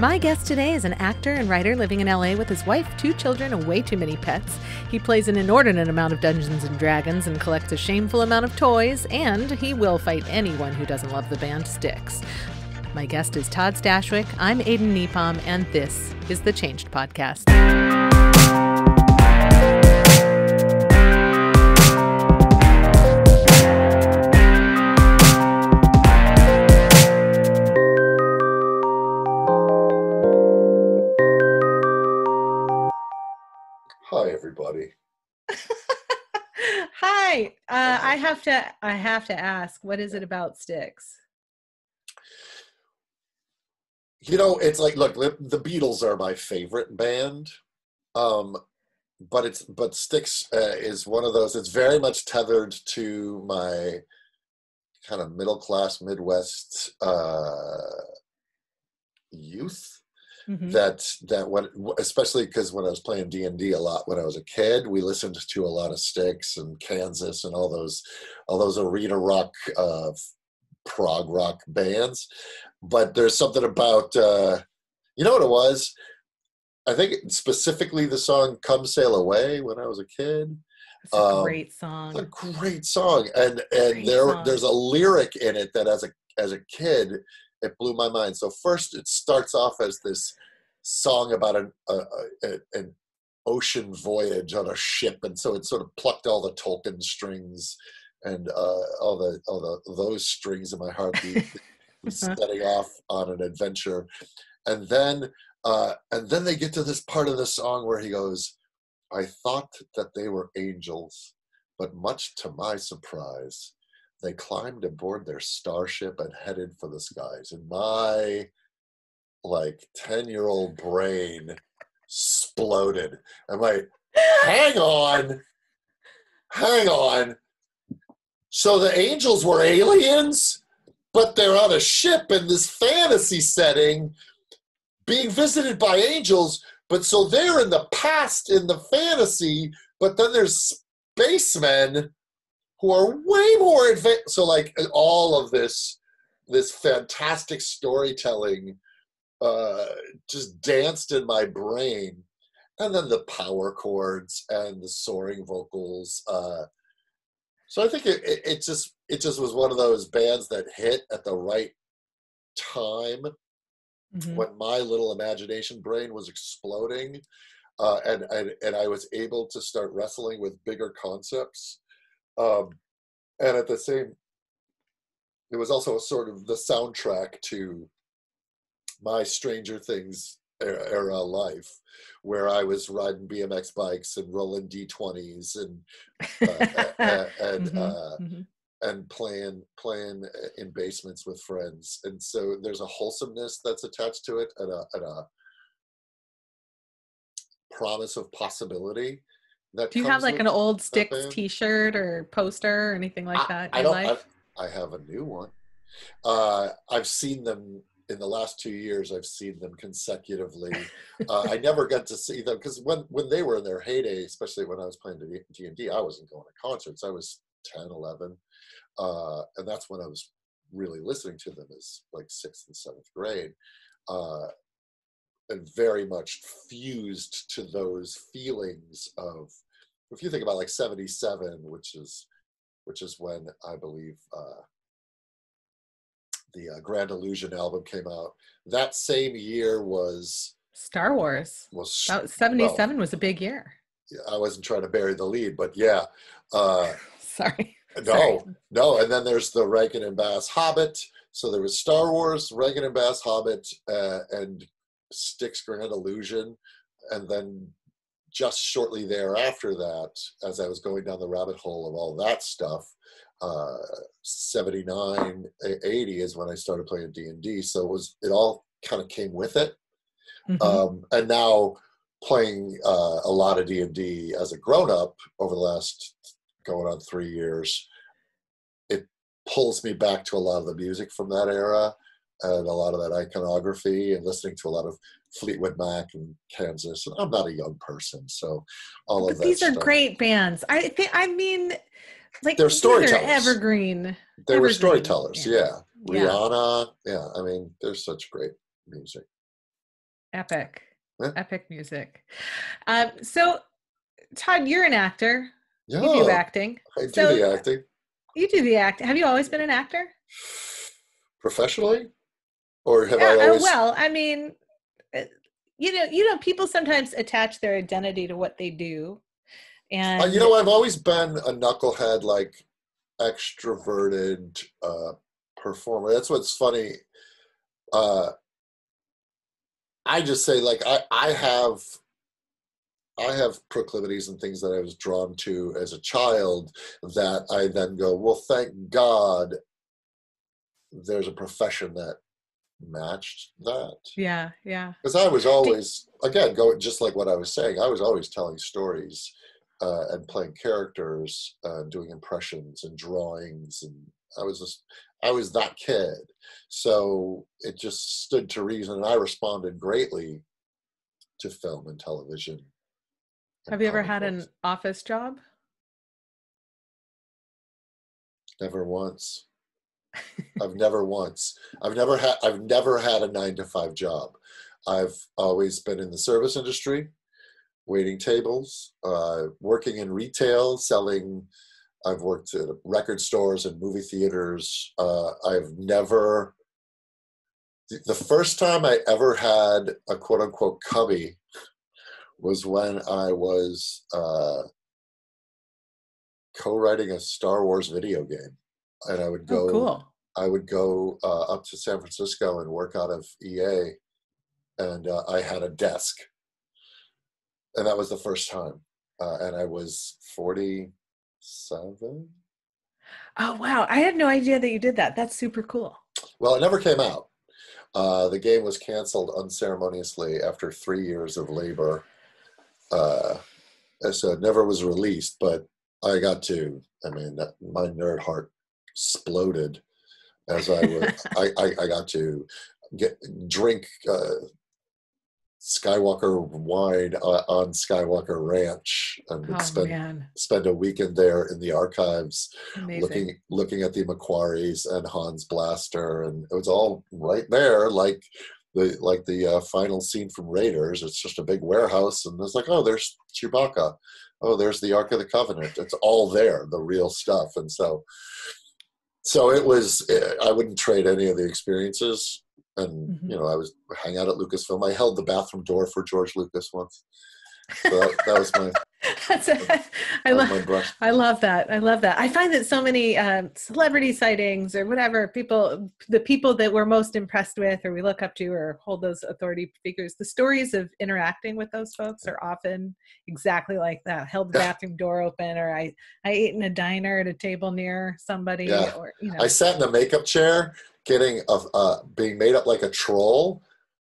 My guest today is an actor and writer living in LA with his wife, 2 children, and way too many pets. He plays an inordinate amount of Dungeons and Dragons and collects a shameful amount of toys, and he will fight anyone who doesn't love the band Styx. My guest is Todd Stashwick. I'm Aiden Nepom, and this is the Changed Podcast. Hi, everybody. Hi. I have to ask, what is it about Styx? You know, it's like, look, the Beatles are my favorite band, but Styx is one of those. It's very much tethered to my kind of middle class Midwest youth. Mm-hmm. That when, especially because when I was playing D&D a lot when I was a kid, we listened to a lot of Styx and Kansas and all those arena rock, prog rock bands. But there's something about you know what it was? I think specifically the song "Come Sail Away" when I was a kid. It's a great song. It's a great song, and there's a lyric in it that as a kid, it blew my mind. So first, it starts off as this song about an ocean voyage on a ship, and so it sort of plucked all the Tolkien strings and all those strings in my heartbeat, setting off on an adventure. And then they get to this part of the song where he goes, "I thought that they were angels, but much to my surprise, they climbed aboard their starship and headed for the skies." And my 10-year-old brain exploded. I'm like, hang on. So the angels were aliens, but they're on a ship in this fantasy setting being visited by angels. But so they're in the past in the fantasy, but then there's spacemen who are way more advanced. So all of this fantastic storytelling just danced in my brain. And then the power chords and the soaring vocals. So I think it just was one of those bands that hit at the right time, mm-hmm. when my little imagination brain was exploding, and I was able to start wrestling with bigger concepts. And at the same, it was also a sort of the soundtrack to my Stranger Things era life, where I was riding BMX bikes and rolling D20s and playing in basements with friends. And so there's a wholesomeness that's attached to it, and a promise of possibility. Do you have an old Styx T-shirt or poster or anything like that? I have a new one. I've seen them in the last 2 years. I've seen them consecutively. I never got to see them because when they were in their heyday, especially when I was playing D&D, I wasn't going to concerts. I was 10, 11. And that's when I was really listening to them as 6th and 7th grade. And very much fused to those feelings of, if you think about 77, which is when I believe the Grand Illusion album came out. That same year was Star Wars. 77 was a big year. I wasn't trying to bury the lead, but yeah. Sorry. No. And then there's the Rankin and Bass Hobbit. So there was Star Wars, Rankin and Bass Hobbit, and Styx Grand Illusion. And then just shortly thereafter that, as I was going down the rabbit hole of all that stuff, 79, 80 is when I started playing D&D. So it all kind of came with it. Mm-hmm. And now playing a lot of D&D as a grown-up over the last going on 3 years, it pulls me back to a lot of the music from that era and a lot of that iconography, and listening to a lot of Fleetwood Mac and Kansas. And I'm not a young person, so all of that. These are great bands. I mean, they're storytellers. Evergreen. They were storytellers, yeah. Rihanna, yeah. I mean, there's such great music. Epic. Yeah. Epic music. So, Todd, you're an actor. Yeah, You do acting. I do So the acting. you do the act. Have you always been an actor? Professionally? Or have I Yeah. always... Well, I mean, uh, people sometimes attach their identity to what they do, and I've always been a knucklehead, like extroverted performer. That's what's funny. I just say, like, I have proclivities and things that I was drawn to as a child that I then go, well, thank God there's a profession that matched that. yeah. Because I was Do, always, again, going just like what I was saying, I was always telling stories and playing characters, doing impressions and drawings, and I was that kid. So it just stood to reason, and I responded greatly to film and television and have you ever comic had books. an office job? Never once. I've never once. I've never had a 9 to 5 job. I've always been in the service industry, waiting tables, working in retail, selling. I've worked at record stores and movie theaters. I've never. The first time I ever had a quote unquote cubby was when I was co-writing a Star Wars video game, and Oh, cool. I would go up to San Francisco and work out of EA, and I had a desk, and that was the first time, and I was 47. Oh, wow. I had no idea that you did that. That's super cool. Well, it never came out. The game was canceled unceremoniously after 3 years of labor, so it never was released. But I got to. I mean, my nerd heart exploded as I would. I got to drink Skywalker wine on Skywalker Ranch, and would Oh, man. spend a weekend there in the archives, Amazing. looking at the Macquaries and Han's blaster, and it was all right there, like the final scene from Raiders. It's just a big warehouse, and it's like, oh, there's Chewbacca, oh, there's the Ark of the Covenant. It's all there, the real stuff, and so it was. I wouldn't trade any of the experiences. And Mhm. I was hang out at Lucasfilm. I held the bathroom door for George Lucas once. So that was my That's my brush. I love that. I love that. I find that so many celebrity sightings or whatever the people that we're most impressed with or we look up to or hold those authority figures, the stories of interacting with those folks are often exactly like that. Held the bathroom door open, or I ate in a diner at a table near somebody, Yeah, or I sat in a makeup chair, getting being made up like a troll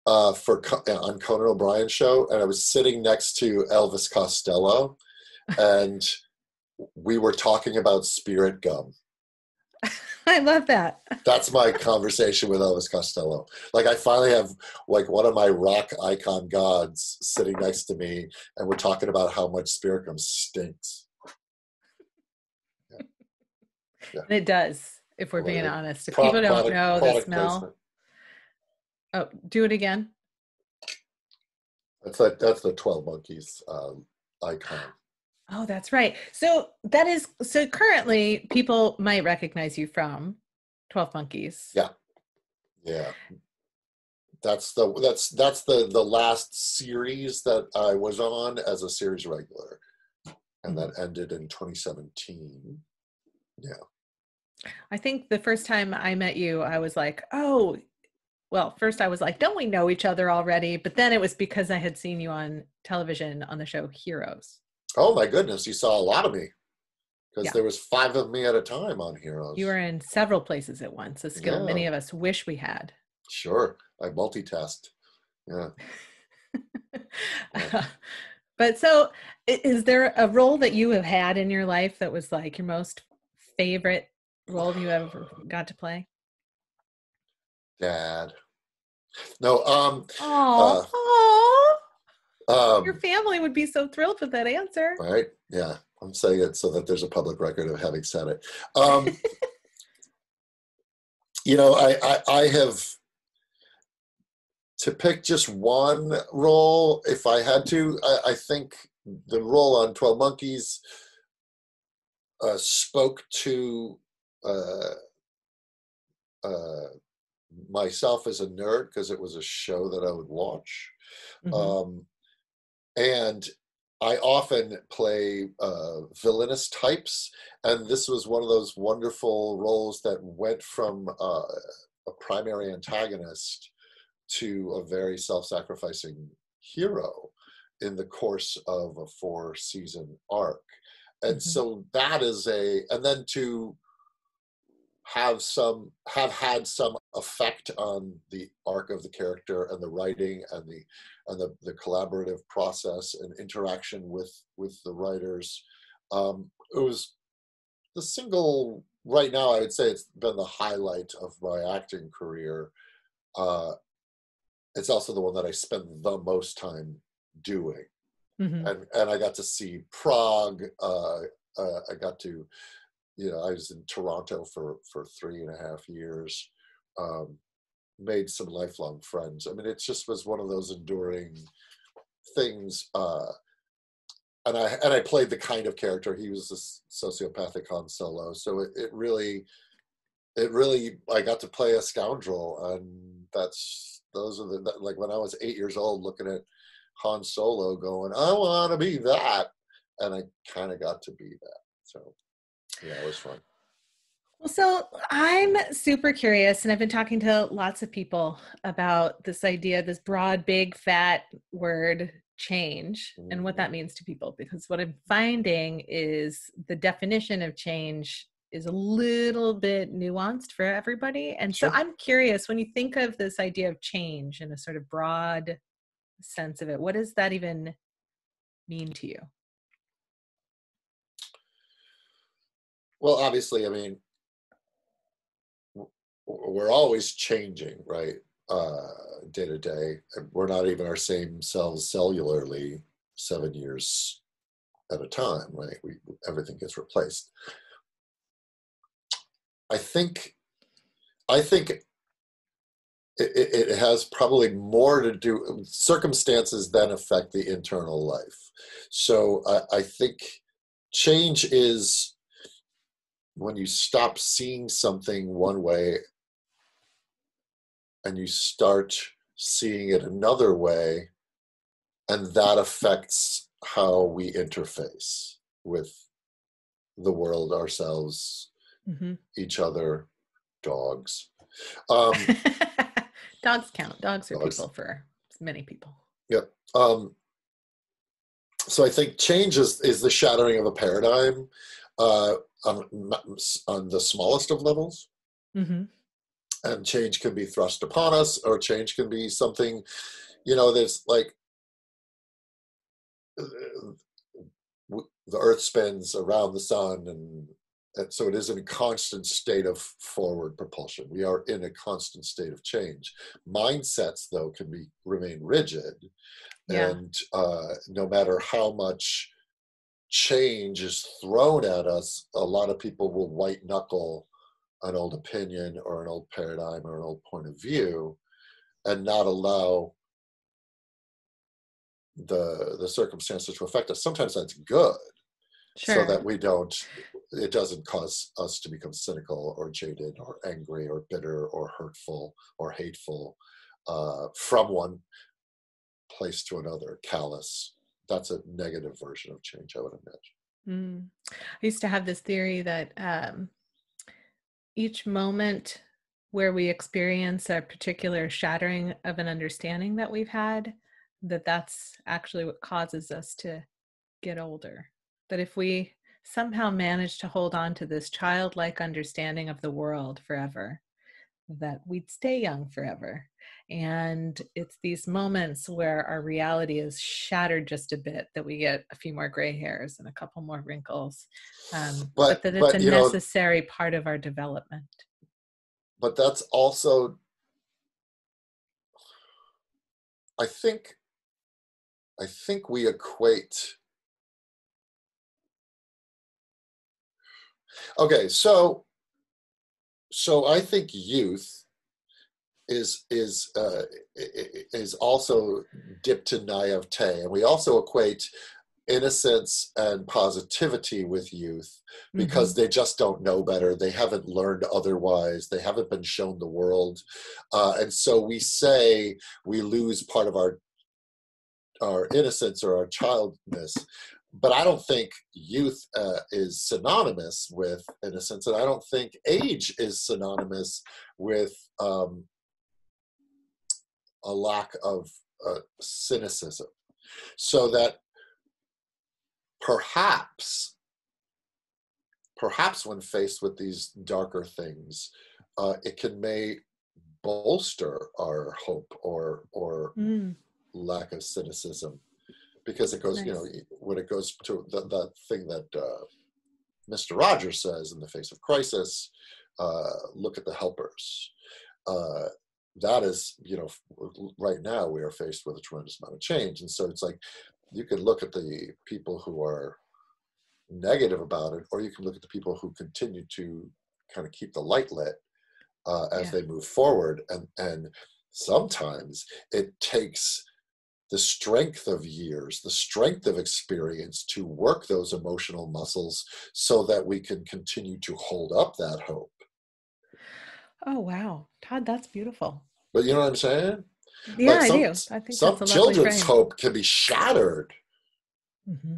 on Conan O'Brien's show, and I was sitting next to Elvis Costello, and we were talking about spirit gum. I love that. That's my conversation with Elvis Costello. Like, I finally have like one of my rock icon gods sitting next to me, and we're talking about how much spirit gum stinks. Yeah. And it does, if we're being honest. If people don't Product know the smell. placement. Oh, do it again. That's the 12 Monkeys icon. Oh, that's right. So currently people might recognize you from 12 Monkeys. Yeah. That's the last series that I was on as a series regular, and that ended in 2017. Yeah. I think the first time I met you, I was like, oh, well, first I was like, don't we know each other already? But then it was because I had seen you on television on the show Heroes. Oh my goodness, you saw a lot of me, because Yeah. there was 5 of me at a time on Heroes. You were in several places at once, a skill many of us wish we had. Sure, I multitasked. Yeah. But so is there a role that you have had in your life that was like your most favorite role you ever got to play? Dad. No, Your family would be so thrilled with that answer. Right? Yeah. I'm saying it so that there's a public record of having said it. I have to pick just one role, if I had to, I think the role on 12 Monkeys spoke to myself as a nerd, because it was a show that I would watch. And I often play villainous types, and this was one of those wonderful roles that went from a primary antagonist to a very self-sacrificing hero in the course of a 4-season arc. And so that is and then to have had some effect on the arc of the character and the writing and the collaborative process and interaction with the writers. It was the single, right now I would say it's been the highlight of my acting career. It's also the one that I spend the most time doing. And I got to see Prague. I got to, I was in Toronto for 3.5 years. Made some lifelong friends. I mean, it just was one of those enduring things. And I played the kind of character. He was this sociopathic Han Solo. So it really, I got to play a scoundrel, and those are like when I was 8 years old, looking at Han Solo, going, I want to be that, and I kind of got to be that. So yeah, it was fun. Well, so I'm super curious, and I've been talking to lots of people about this idea, this broad, big, fat word, change, and what that means to people. Because what I'm finding is the definition of change is a little bit nuanced for everybody. And so I'm curious, when you think of this idea of change in a sort of broad sense of it, what does that even mean to you? Well, obviously, I mean, we're always changing, right? Day to day. We're not even our same selves cellularly 7 years at a time, right? Everything gets replaced. I think it has probably more to do, circumstances then affect the internal life. So I think change is when you stop seeing something one way and you start seeing it another way, and that affects how we interface with the world, ourselves, each other, dogs. Dogs count. Dogs are people for many people. Yep. So I think change is the shattering of a paradigm on the smallest of levels. And change can be thrust upon us, or change can be something, there's like, the earth spins around the sun, and so it is in a constant state of forward propulsion. We are in a constant state of change. Mindsets, though, can remain rigid. And no matter how much change is thrown at us, a lot of people will white knuckle an old opinion or an old paradigm or an old point of view and not allow the circumstances to affect us. Sometimes that's good, so that it doesn't cause us to become cynical or jaded or angry or bitter or hurtful or hateful from one place to another, callous. That's a negative version of change, I would imagine. I used to have this theory that each moment where we experience a particular shattering of an understanding that we've had, that's actually what causes us to get older. That if we somehow manage to hold on to this childlike understanding of the world forever, that we'd stay young forever. And it's these moments where our reality is shattered just a bit that we get a few more gray hairs and a couple more wrinkles. But that it's a necessary part of our development. But that's also, I think we equate. Okay, so I think youth is also dipped in naivete, and we also equate innocence and positivity with youth because they just don't know better. They haven't learned otherwise. They haven't been shown the world, and so we say we lose part of our innocence or our childness. But I don't think youth is synonymous with innocence, and I don't think age is synonymous with a lack of cynicism. So that perhaps when faced with these darker things, it may bolster our hope or lack of cynicism, because it goes, Nice. when it goes to that thing that Mr. Rogers says, in the face of crisis, look at the helpers. That is, right now we are faced with a tremendous amount of change. And so it's like, you can look at the people who are negative about it, or you can look at the people who continue to kind of keep the light lit as they move forward. And sometimes it takes the strength of years, the strength of experience to work those emotional muscles so that we can continue to hold up that hope. Oh, wow. Todd, that's beautiful. But you know what I'm saying? Yeah, I do. I think some that's a lovely children's frame. hope can be shattered.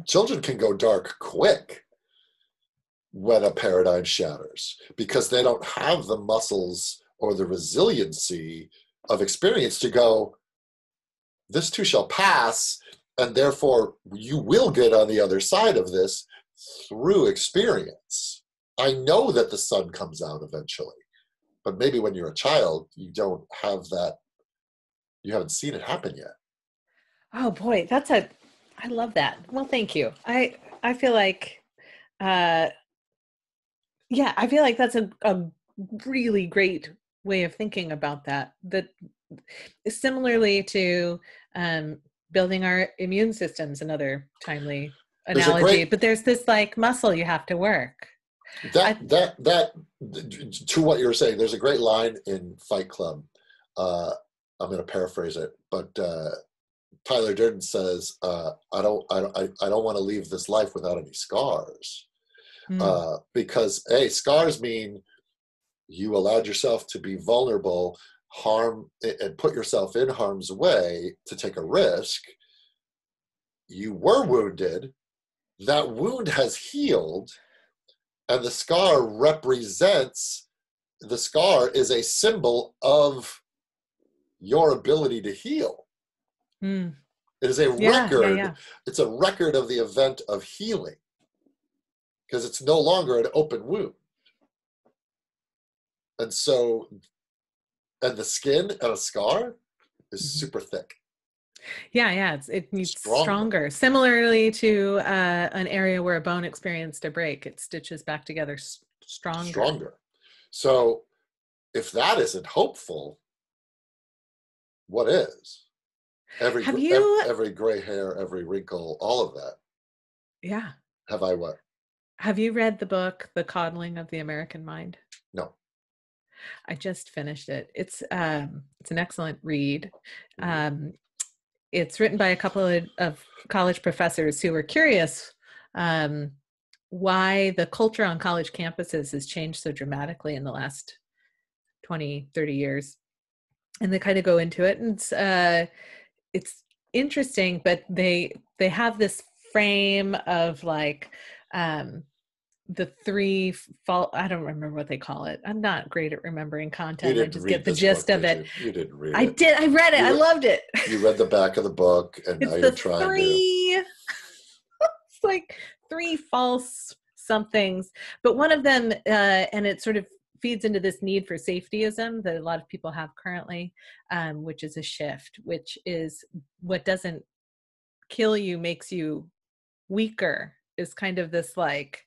Children can go dark quick when a paradigm shatters, because they don't have the muscles or the resiliency of experience to go, this too shall pass, and therefore you will get on the other side of this through experience. I know that the sun comes out eventually, but maybe when you're a child, you don't have that, you haven't seen it happen yet. Oh boy, I love that. Well, thank you. I feel like, I feel like that's a really great way of thinking about that. That similarly to building our immune systems, another timely analogy, but there's this like muscle you have to work. That to what you were saying, there's a great line in Fight Club. I'm going to paraphrase it, but Tyler Durden says, "I don't want to leave this life without any scars," because scars mean you allowed yourself to be vulnerable, harm, and put yourself in harm's way to take a risk. You were wounded. That wound has healed, and the scar is a symbol of your ability to heal. It is a record. Yeah. It's a record of the event of healing, because it's no longer an open wound. And so, and the skin and a scar is super thick. Yeah, it needs stronger. Similarly to an area where a bone experienced a break, it stitches back together stronger. So if that isn't hopeful, what is? Every gray hair, every wrinkle, all of that. Yeah. Have I what? Have you read the book, The Coddling of the American Mind? No. I just finished it. It's an excellent read. It's written by a couple of college professors who were curious why the culture on college campuses has changed so dramatically in the last 20, 30 years. And they kind of go into it, and it's interesting, but they have this frame of like the three I don't remember what they call it. I'm not great at remembering content. I just get the gist of it. You didn't read it. I did. I read it. I loved it. You read the back of the book, and now you're trying to. It's like three false somethings, but one of them, and it sort of feeds into this need for safetyism that a lot of people have currently, which is a shift, which is what doesn't kill you makes you weaker, is kind of this like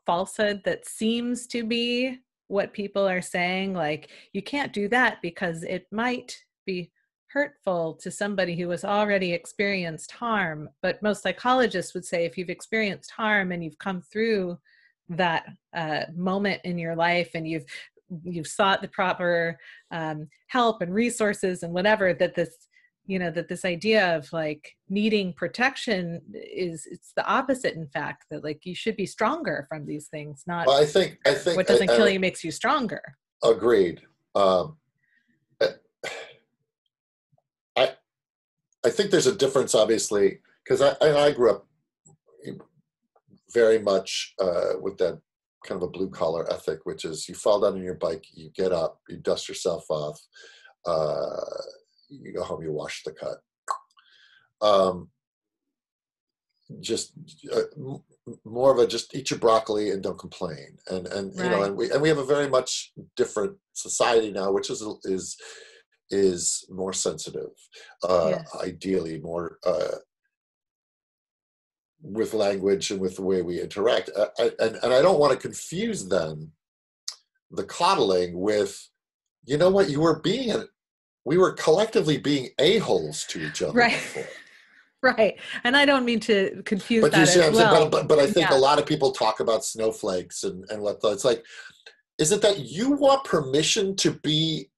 falsehood that seems to be what people are saying. Like, you can't do that because it might be hurtful to somebody who has already experienced harm. But most psychologists would say if you've experienced harm and you've come through that moment in your life and you've you've sought the proper help and resources and whatever, that this, that this idea of like needing protection it's the opposite, in fact, that like you should be stronger from these things, not Well, I think what doesn't kill you makes you stronger. Agreed. I think there's a difference, obviously, because I grew up very much with that kind of a blue collar ethic, which is you fall down on your bike, you get up, you dust yourself off, you go home, you wash the cut. Just more of a just eat your broccoli and don't complain, and right. and we have a very much different society now, which is more sensitive, Yes. ideally more with language and with the way we interact. And I don't want to confuse then the coddling with, what we were collectively being a-holes to each other. Right. Before. Right. And I don't mean to confuse but that as well. But I think a lot of people talk about snowflakes and what it's like. Is it that you want permission to be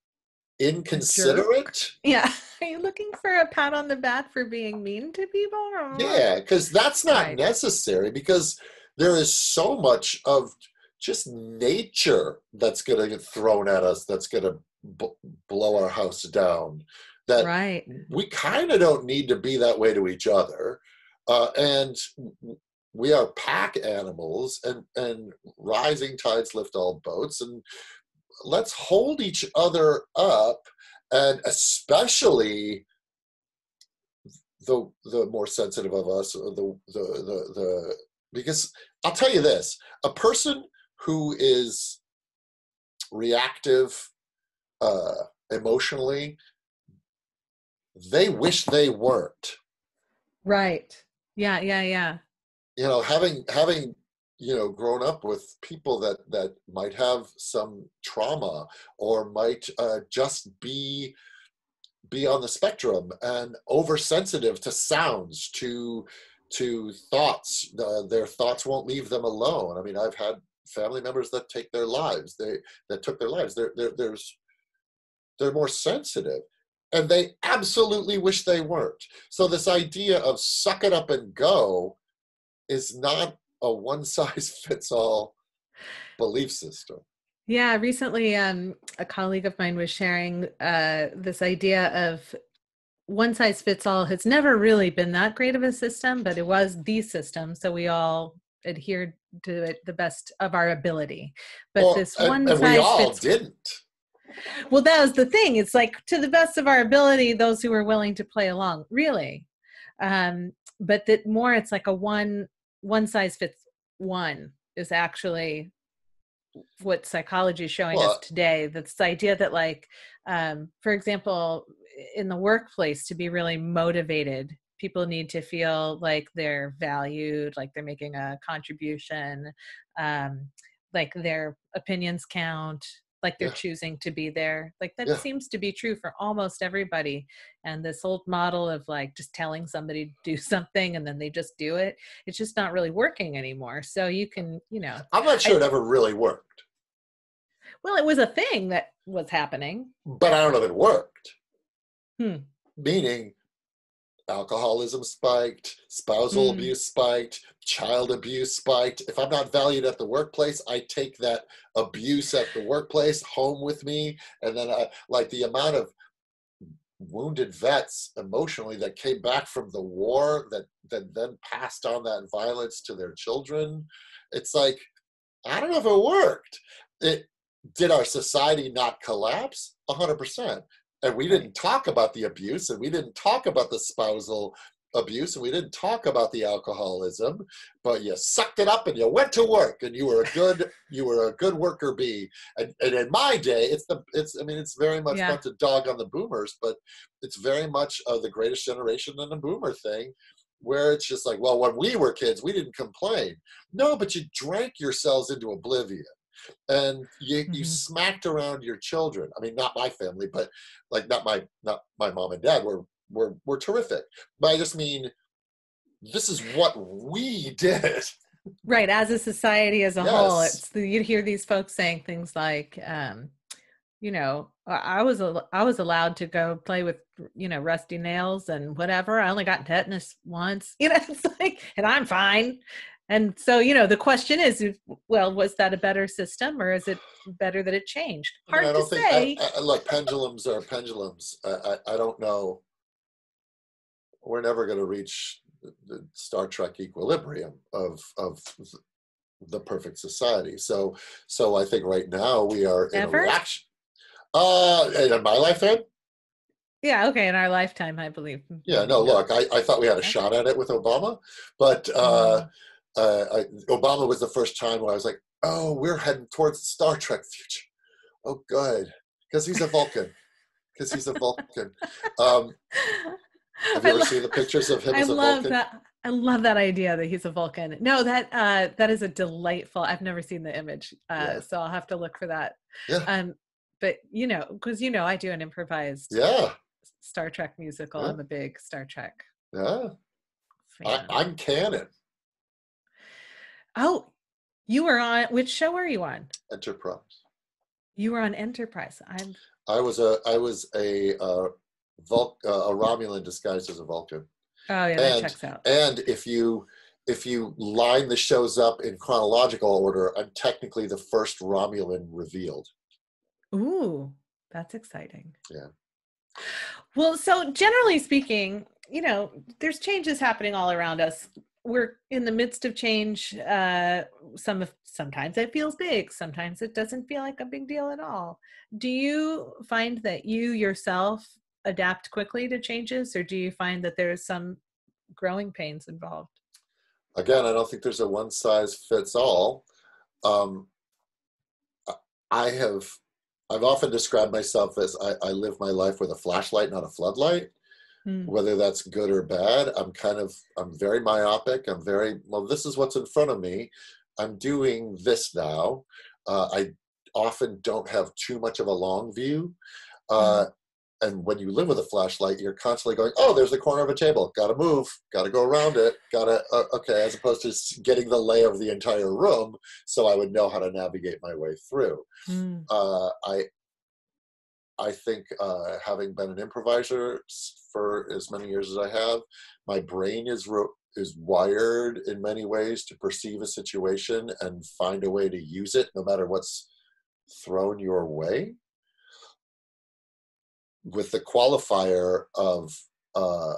inconsiderate? Yeah. Are you looking for a pat on the back for being mean to people? Yeah, because that's not necessary, because there is so much of just nature that's going to get thrown at us, that's going to blow our house down, that we kind of don't need to be that way to each other. And we are pack animals, and rising tides lift all boats, and let's hold each other up, and especially the more sensitive of us, because I'll tell you this, a person who is reactive emotionally, they wish they weren't. Right. Yeah. Having grown up with people that might have some trauma, or might just be on the spectrum and oversensitive to sounds, to thoughts. Their thoughts won't leave them alone. I mean, I've had family members that took their lives. They're more sensitive, and they absolutely wish they weren't. So this idea of suck it up and go is not a one-size-fits-all belief system. Yeah, recently a colleague of mine was sharing this idea of one-size-fits-all has never really been that great of a system, but it was the system, so we all adhered to it the best of our ability. But this one-size-fits-all didn't. Well, that was the thing. It's like, to the best of our ability, those who were willing to play along, really. But that more, it's like a one size fits one is actually what psychology is showing us today. That's the idea that, like, for example, in the workplace, to be really motivated, people need to feel like they're valued, like they're making a contribution, like their opinions count, like they're choosing to be there. Like that seems to be true for almost everybody. And this old model of like just telling somebody to do something and then they just do it, it's just not really working anymore. So you can, I'm not sure it ever really worked. Well, it was a thing that was happening. But I don't know if it worked. Meaning, alcoholism spiked, spousal abuse spiked, child abuse spiked. If I'm not valued at the workplace, I take that abuse at the workplace home with me. And then like the amount of wounded vets emotionally that came back from the war that then passed on that violence to their children. It's like, I don't know if it worked. Did our society not collapse? 100%. And we didn't talk about the abuse, and we didn't talk about the spousal abuse, and we didn't talk about the alcoholism, but you sucked it up and you went to work, and you were a good worker bee. And in my day, it's very much not to dog on the boomers, but it's very much the greatest generation and a boomer thing, where it's just like, well, when we were kids, we didn't complain. No, but you drank yourselves into oblivion. And you smacked around your children. I mean, not my family, but like not my mom and dad were terrific. But I just mean, this is what we did. Right, as a society as a whole, Yes. it's you hear these folks saying things like, I was allowed to go play with, rusty nails and whatever. I only got tetanus once. It's like, and I'm fine. And so, the question is, well, was that a better system, or is it better that it changed? I mean, I Hard to don't think, say. like, pendulums are pendulums. I don't know. We're never going to reach the Star Trek equilibrium of the perfect society. So I think right now we are in a Ever? reaction. In my lifetime? Yeah, okay, in our lifetime, I believe. Yeah, Maybe no, not look, I thought we had a ever. shot at it with Obama, but Mm. Obama was the first time where I was like, oh, we're heading towards the Star Trek future. Oh, good. Because he's a Vulcan. Because he's a Vulcan. Um, have you I ever love seen the pictures of him I as a love Vulcan? that. I love that idea that he's a Vulcan. No, that is a delightful. I've never seen the image, Yeah. so I'll have to look for that. Yeah. But because I do an improvised Yeah. Star Trek musical. Yeah. I'm a big Star Trek Yeah. fan. I'm canon. Oh, you were on which show were you on? Enterprise. You were on Enterprise. I'm I was a Romulan disguised as a Vulcan. Oh yeah, that And checks out. and if you line the shows up in chronological order, I'm technically the first Romulan revealed. Ooh, that's exciting. Yeah. Well, so generally speaking, there's changes happening all around us. We're in the midst of change. Sometimes it feels big, sometimes it doesn't feel like a big deal at all. Do you find that you yourself adapt quickly to changes, or do you find that there's some growing pains involved? Again, I don't think there's a one size fits all. Um, I have I've often described myself as I live my life with a flashlight, not a floodlight. Hmm. Whether that's good or bad, I'm very myopic. I'm very, well, this is what's in front of me. I'm doing this now. I often don't have too much of a long view. Hmm. Uh, and when you live with a flashlight, you're constantly going, oh, there's the corner of a table. Got to move. Got to go around it. Got to, okay, as opposed to getting the lay of the entire room so I would know how to navigate my way through. Hmm. I think having been an improviser for as many years as I have, my brain is wired in many ways to perceive a situation and find a way to use it, no matter what's thrown your way. With the qualifier of uh,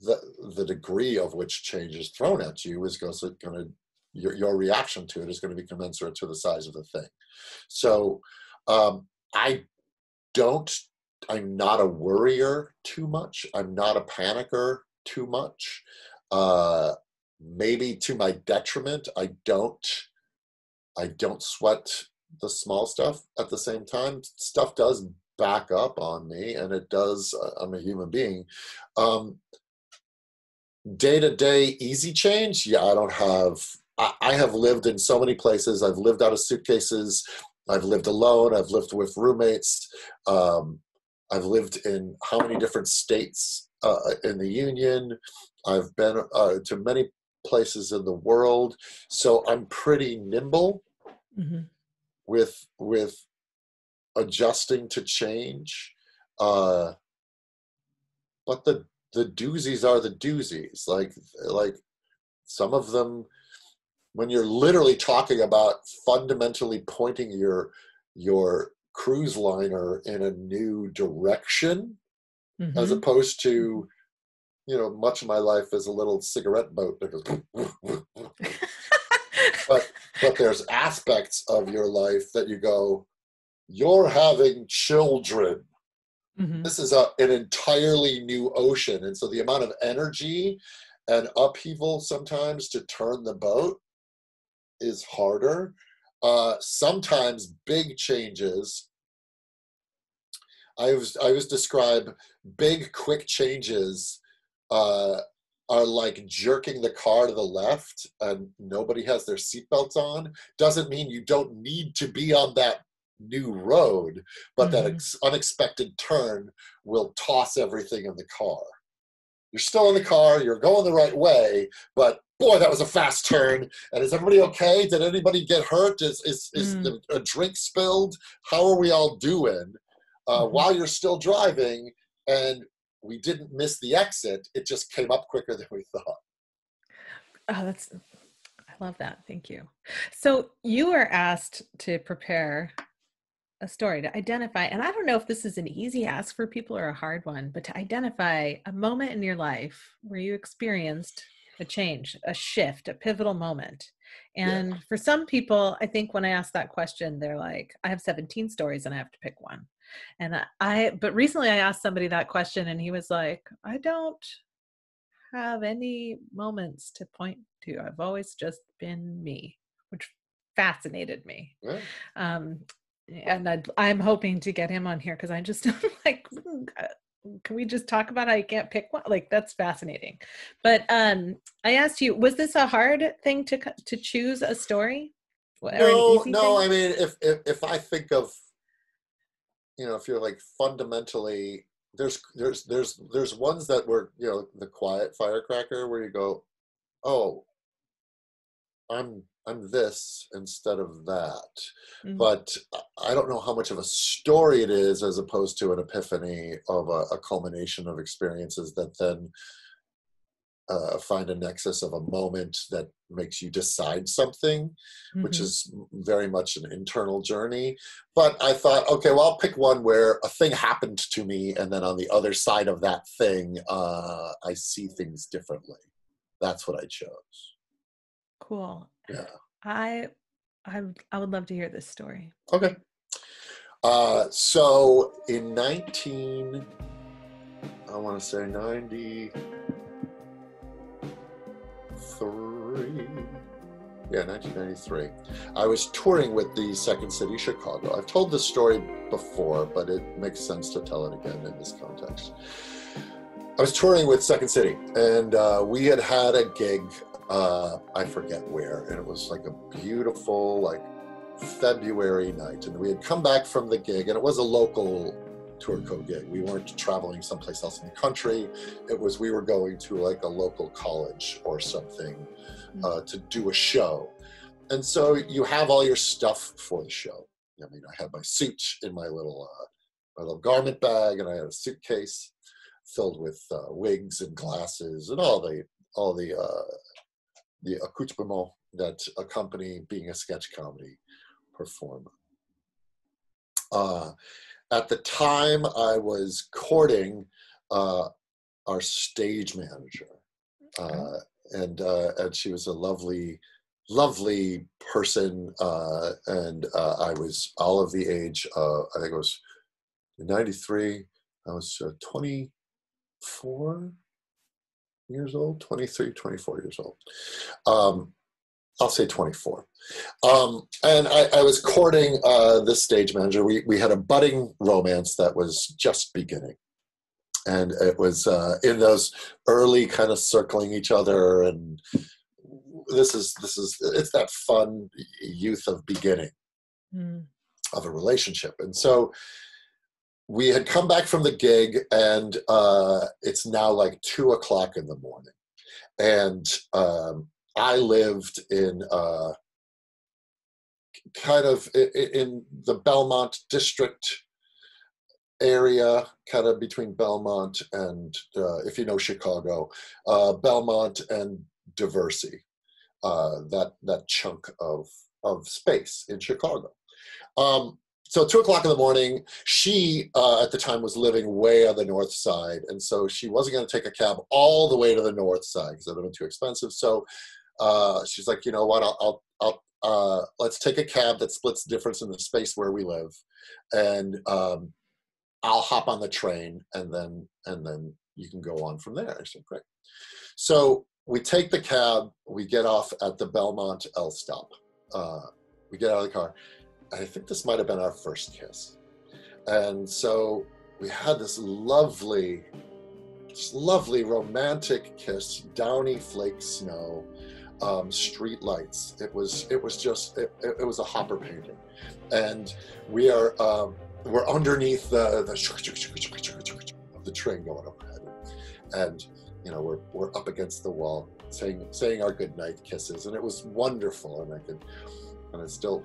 the degree of which change is thrown at you is going to your reaction to it is going to be commensurate to the size of the thing. So I don't I'm not a worrier too much. I'm not a panicker too much. Maybe to my detriment, I don't sweat the small stuff. At the same time, stuff does back up on me, and it does. I'm a human being. Um, Day to day easy change. Yeah, I don't have. I have lived in so many places. I've lived out of suitcases. I've lived alone. I've lived with roommates. Um, I've lived in how many different states in the union. I've been to many places in the world, so I'm pretty nimble Hmm. with adjusting to change. Uh, but the doozies are the doozies. Like some of them, when you're literally talking about fundamentally pointing your cruise liner in a new direction, as Hmm. opposed to, much of my life is a little cigarette boat that goes but there's aspects of your life that you go, you're having children. Hmm. This is an entirely new ocean. And so the amount of energy and upheaval sometimes to turn the boat is harder. Sometimes big changes. I was describe big quick changes uh, are like jerking the car to the left and nobody has their seatbelts on. Doesn't mean you don't need to be on that new road, but that Hmm. unexpected turn will toss everything in the car. You're still in the car, you're going the right way, but boy, that was a fast turn. And is everybody okay? Did anybody get hurt? Is a drink spilled? How are we all doing? While you're still driving, and we didn't miss the exit, it just came up quicker than we thought. Oh, I love that. Thank you. So you were asked to prepare a story to identify, and I don't know if this is an easy ask for people or a hard one, but to identify a moment in your life where you experienced a change, a shift, a pivotal moment. And for some people, I think when I ask that question, they're like, I have 17 stories and I have to pick one. And but recently I asked somebody that question and he was like, I don't have any moments to point to. I've always just been me, which fascinated me. And I'm hoping to get him on here because I just like, can we just talk about how you can't pick one? Like, that's fascinating. But I asked you, was this a hard thing to choose a story? No. I mean, if I think of, if you're like fundamentally, there's ones that were, the quiet firecracker where you go, oh, I'm this instead of that. But I don't know how much of a story it is as opposed to an epiphany of a culmination of experiences that then find a nexus of a moment that makes you decide something, which is very much an internal journey. But I thought, okay, well, I'll pick one where a thing happened to me, and then on the other side of that thing, I see things differently. That's what I chose. Cool. Yeah. I would love to hear this story. Okay. So in 1993, I was touring with the Second City Chicago. I've told this story before, but it makes sense to tell it again in this context. I was touring with Second City, and we had a gig, I forget where, and it was like a beautiful, like, February night, and we had come back from the gig, and it was a local tour co-gig. We weren't traveling someplace else in the country. We were going to like a local college or something to do a show. And so you have all your stuff for the show. I mean, I had my suit in my little garment bag, and I had a suitcase filled with wigs and glasses and all the accoutrements that accompany being a sketch comedy performer. At the time, I was courting our stage manager, and she was a lovely person, and I was all of the age. I think it was in '93. I was 24 years old, 23, 24 years old. I'll say 24. And I was courting this stage manager. We had a budding romance that was just beginning. And it was in those early kind of circling each other. And it's that fun youth of beginning of a relationship. And so we had come back from the gig, and it's now like 2:00 in the morning. And I lived in kind of in the Belmont district area, kind of between Belmont and, if you know Chicago, Belmont and Diversey, that chunk of space in Chicago. So 2:00 in the morning, she at the time was living way on the north side, and so she wasn't going to take a cab all the way to the north side because it would have been too expensive. So she's like, you know what? I'll let's take a cab that splits the difference in the space where we live, and I'll hop on the train, and then you can go on from there. I said, great. So we take the cab. We get off at the Belmont L stop. We get out of the car. I think this might have been our first kiss. And so we had this lovely romantic kiss, downy flake snow, street lights. It was a Hopper painting. And we're underneath the train going overhead. And we're up against the wall. saying our goodnight kisses, and it was wonderful. And I still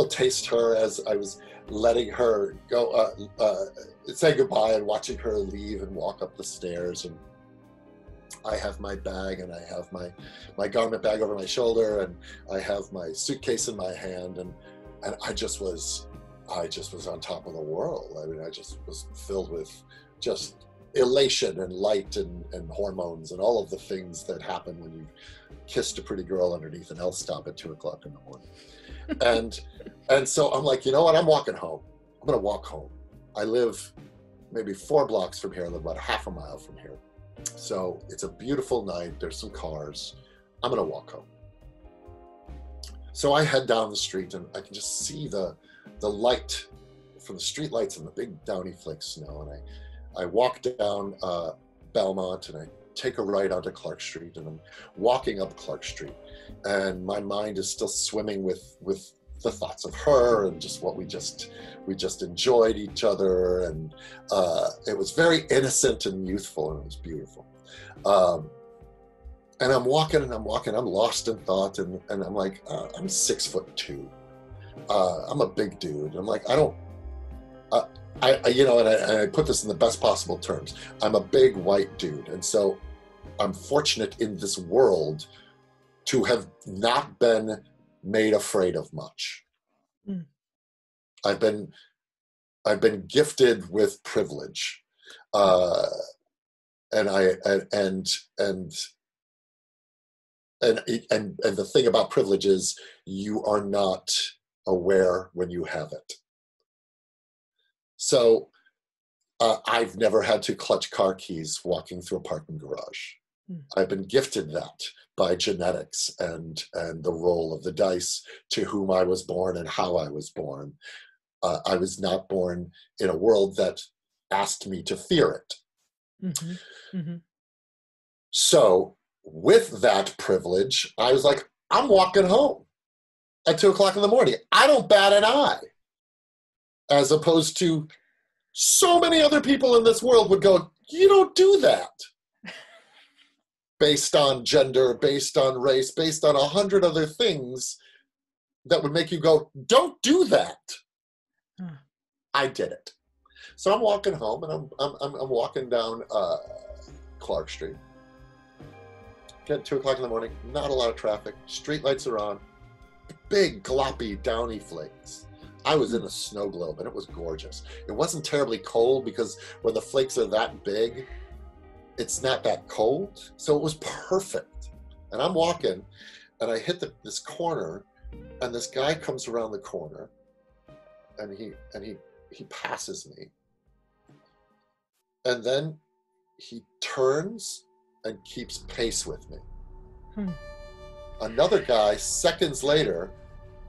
taste her as I was letting her go, say goodbye and watching her leave and walk up the stairs. And I have my bag, and I have my garment bag over my shoulder, and I have my suitcase in my hand, and I just was on top of the world. I mean, I just was filled with just elation and light and hormones and all of the things that happen when you kissed a pretty girl underneath an L stop at 2:00 in the morning. And so I'm like, you know what? I'm walking home. I'm going to walk home. I live maybe 4 blocks from here. I live about half a mile from here. So it's a beautiful night. There's some cars. I'm going to walk home. So I head down the street, and I can just see the light from the street lights and the big downy flake snow. And I walk down Belmont, and I take a right onto Clark Street, and I'm walking up Clark Street, and my mind is still swimming with the thoughts of her and just what we just enjoyed each other, and it was very innocent and youthful, and it was beautiful. And I'm walking, I'm lost in thought, and I'm like, I'm 6'2". I'm a big dude. I'm like, and I put this in the best possible terms. I'm a big white dude, and so I'm fortunate in this world to have not been made afraid of much. Mm. I've been gifted with privilege, and the thing about privilege is you are not aware when you have it. So I've never had to clutch car keys walking through a parking garage. Mm. I've been gifted that by genetics and the roll of the dice to whom I was born and how I was born. I was not born in a world that asked me to fear it. Mm-hmm. Mm-hmm. So with that privilege, I was like, I'm walking home at 2:00 in the morning. I don't bat an eye. As opposed to so many other people in this world would go, you don't do that. Based on gender, based on race, based on 100 other things that would make you go, don't do that. Huh. I did it. So I'm walking home, and I'm walking down Clark Street. Get 2:00 in the morning, not a lot of traffic. Street lights are on. Big, gloppy, downy flakes. I was in a snow globe, and it was gorgeous. It wasn't terribly cold, because when the flakes are that big, it's not that cold. So it was perfect. And I'm walking, and I hit this corner, and this guy comes around the corner, and he passes me. And then he turns and keeps pace with me. Another guy, seconds later,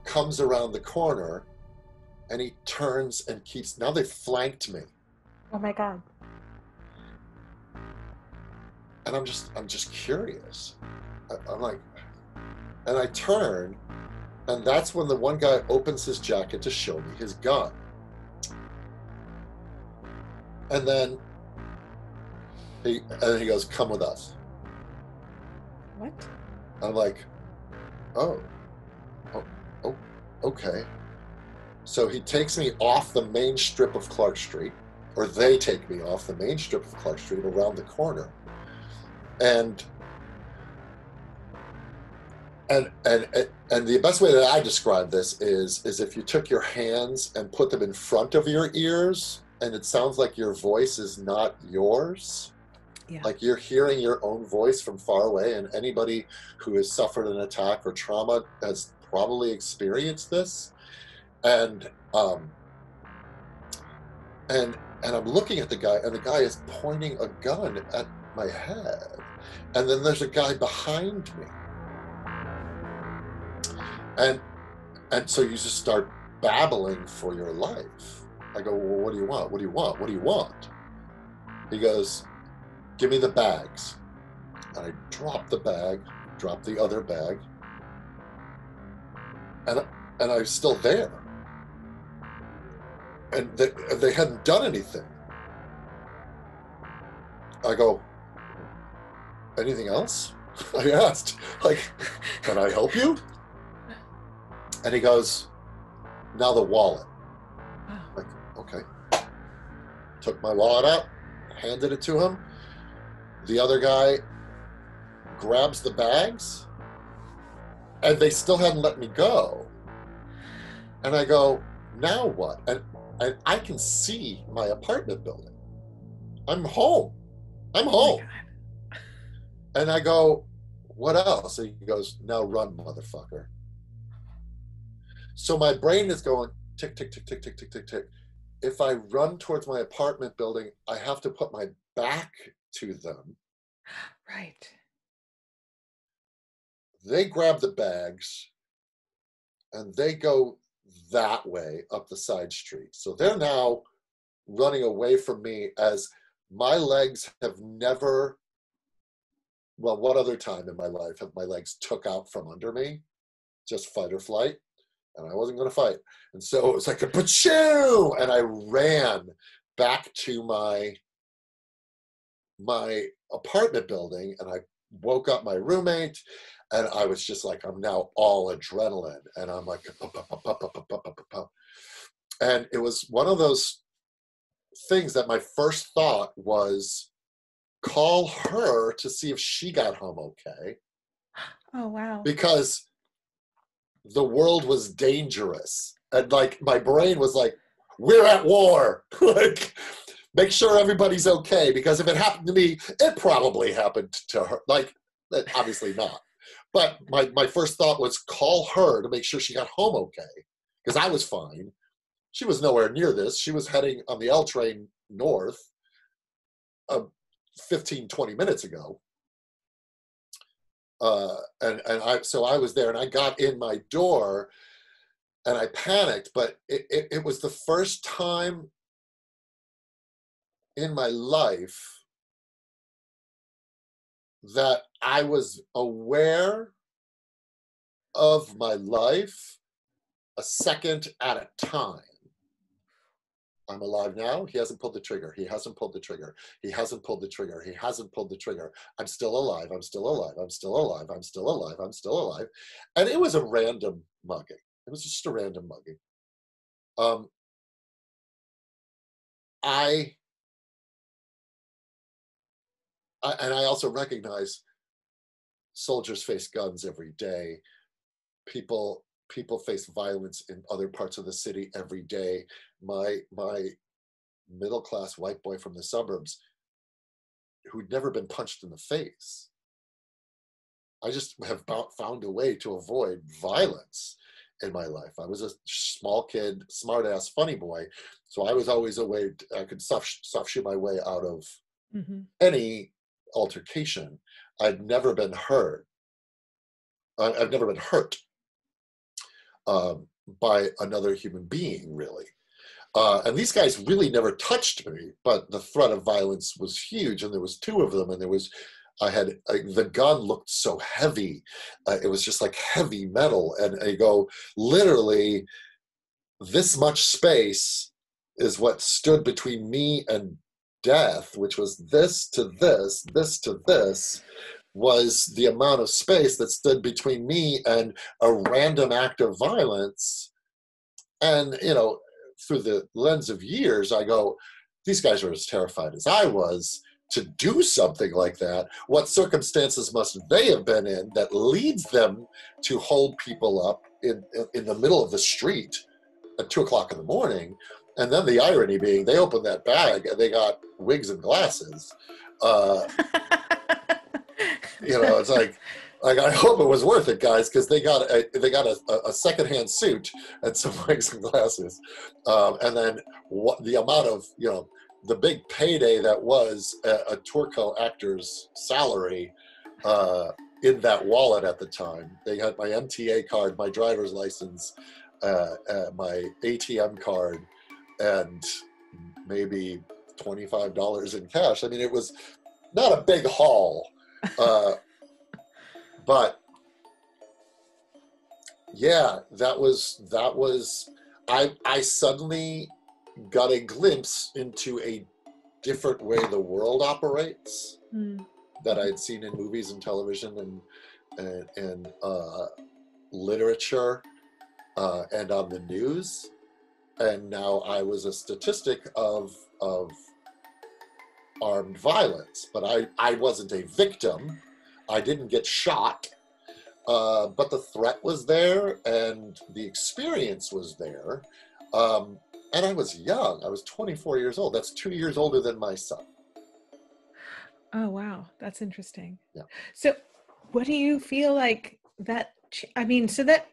comes around the corner, and he turns and keeps, now they flanked me. Oh my God. And I'm just curious. I'm like, and I turn, and that's when the one guy opens his jacket to show me his gun. And then he goes, come with us. What? I'm like, oh, okay. So he takes me off the main strip of Clark Street, or they take me off the main strip of Clark Street around the corner. And the best way that I describe this is if you took your hands and put them in front of your ears, and it sounds like your voice is not yours. Yeah. Like you're hearing your own voice from far away, and anybody who has suffered an attack or trauma has probably experienced this. And I'm looking at the guy, and the guy is pointing a gun at my head. And then there's a guy behind me. And so you just start babbling for your life. I go, well, what do you want? What do you want? What do you want? He goes, give me the bags. And I drop the bag, drop the other bag. And I was still there. And they hadn't done anything. I go, anything else? I asked, like, can I help you? And he goes, now the wallet. Like, okay. Took my wallet out, handed it to him. The other guy grabs the bags, and they still hadn't let me go. And I go, now what? And I can see my apartment building. I'm home. I'm home. Oh, and I go, what else? And he goes, now run, motherfucker. So my brain is going tick, tick, tick, tick, tick, tick, tick, tick. If I run towards my apartment building, I have to put my back to them. Right. They grab the bags and they go that way up the side street. So they're now running away from me as my legs have never, well, what other time in my life have my legs took out from under me? Just fight or flight. And I wasn't going to fight. And so it was like a pachoo! And I ran back to my apartment building, and I woke up my roommate, and I was just like, I'm now all adrenaline. And I'm like, and it was one of those things that my first thought was call her to see if she got home okay. Oh, wow. Because the world was dangerous. And like my brain was like, we're at war. Like, make sure everybody's okay. Because if it happened to me, it probably happened to her. Like, obviously not. But my first thought was call her to make sure she got home okay. Because I was fine. She was nowhere near this. She was heading on the L train north 15, 20 minutes ago. So I was there, and I got in my door, and I panicked. But it was the first time in my life that I was aware of my life a second at a time. I'm alive now. He hasn't pulled the trigger. He hasn't pulled the trigger. He hasn't pulled the trigger. He hasn't pulled the trigger. I'm still alive. I'm still alive. I'm still alive. I'm still alive. I'm still alive. And it was a random mugging. It was just a random mugging. And I also recognize soldiers face guns every day. People face violence in other parts of the city every day. My middle-class white boy from the suburbs who'd never been punched in the face. I just have found a way to avoid violence in my life. I was a small kid, smart-ass, funny boy, so I was always a way I could soft shoot my way out of any altercation. I've never been hurt. I've never been hurt by another human being, really. And these guys really never touched me, but the threat of violence was huge, and there was two of them, and the gun looked so heavy. It was just like heavy metal, and I go, literally, this much space is what stood between me and death, which was this to this, this to this, was the amount of space that stood between me and a random act of violence. And, through the lens of years, I go, these guys are as terrified as I was to do something like that. What circumstances must they have been in that leads them to hold people up in the middle of the street at 2:00 in the morning? And then the irony being, they opened that bag and they got wigs and glasses. It's like I hope it was worth it, guys, because they got a secondhand suit and some wigs and glasses, and then the amount of the big payday that was a Turco actor's salary in that wallet at the time. They had my MTA card, my driver's license, my ATM card, and maybe $25 in cash. I mean, it was not a big haul. But yeah, that was I suddenly got a glimpse into a different way the world operates that I had seen in movies and television and literature and on the news. And now I was a statistic of armed violence, but I wasn't a victim. I didn't get shot, but the threat was there and the experience was there. And I was young. I was 24 years old. That's 2 years older than my son. Oh, wow. That's interesting. Yeah. So what do you feel like that, I mean, so that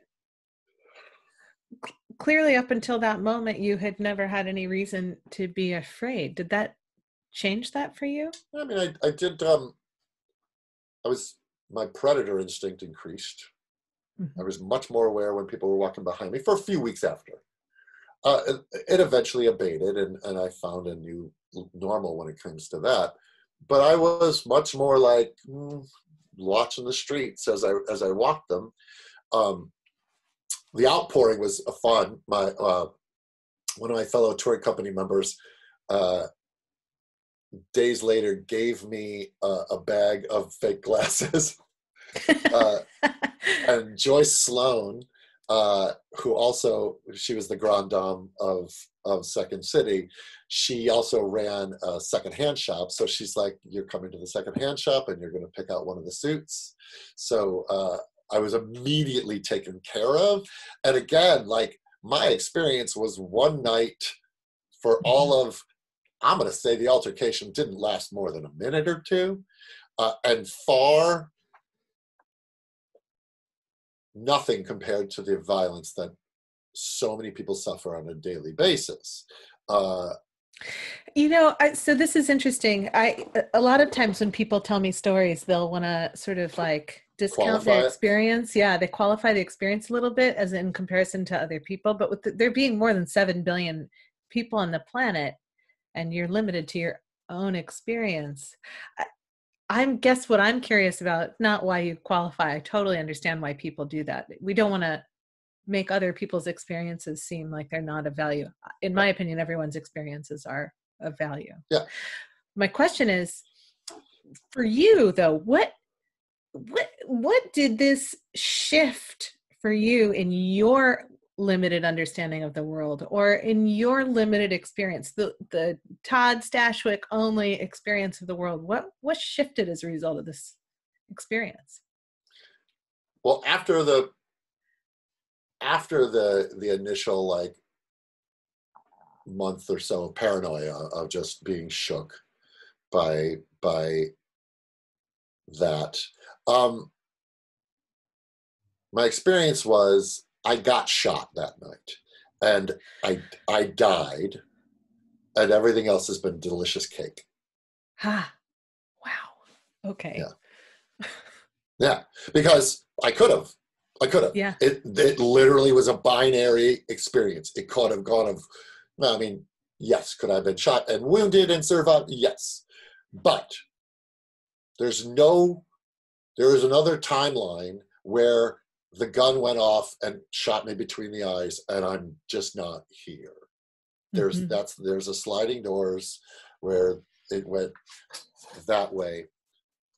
clearly up until that moment, you had never had any reason to be afraid. Did that change that for you? I mean, I did, my predator instinct increased. I was much more aware when people were walking behind me for a few weeks after. It eventually abated, and I found a new normal when it comes to that. But I was much more like watching the streets as I walked them. The outpouring was fun. One of my fellow touring company members, days later, gave me a bag of fake glasses. And Joyce Sloan, who also, she was the grande dame of Second City. She also ran a secondhand shop. So she's like, you're coming to the secondhand shop and you're going to pick out one of the suits. So I was immediately taken care of. And again, like my experience was one night for all of, I'm going to say the altercation didn't last more than a minute or two. And far, nothing compared to the violence that so many people suffer on a daily basis. So this is interesting. A lot of times when people tell me stories, they'll want to sort of like discount the experience. Yeah, they qualify the experience a little bit as in comparison to other people. But with there being more than 7 billion people on the planet, and you're limited to your own experience, guess what I'm curious about, not why you qualify. I totally understand why people do that. We don't want to make other people's experiences seem like they're not of value. In my opinion, everyone's experiences are of value. Yeah. My question is, for you though, what did this shift for you in your limited understanding of the world, or in your limited experience, the Todd Stashwick only experience of the world? What shifted as a result of this experience? Well, after the initial like month or so of paranoia of just being shook by that, my experience was I got shot that night, and I died, and everything else has been delicious cake. Wow. Okay. Yeah. Yeah, because I could have. Yeah. It literally was a binary experience. It could have gone I mean, yes, could I have been shot and wounded and survived? Yes. But there is another timeline where the gun went off and shot me between the eyes, and I'm just not here. There's a sliding doors where it went that way,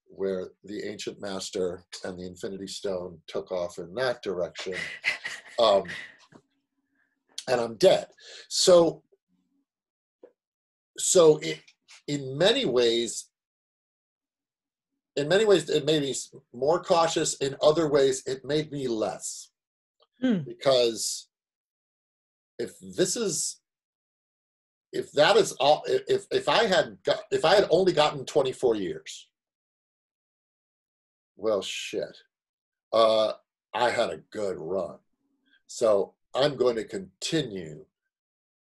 where the ancient master and the infinity stone took off in that direction. And I'm dead. So in many ways, it made me more cautious. In other ways, it made me less. Because if I had only gotten 24 years, well, shit, I had a good run. So I'm going to continue.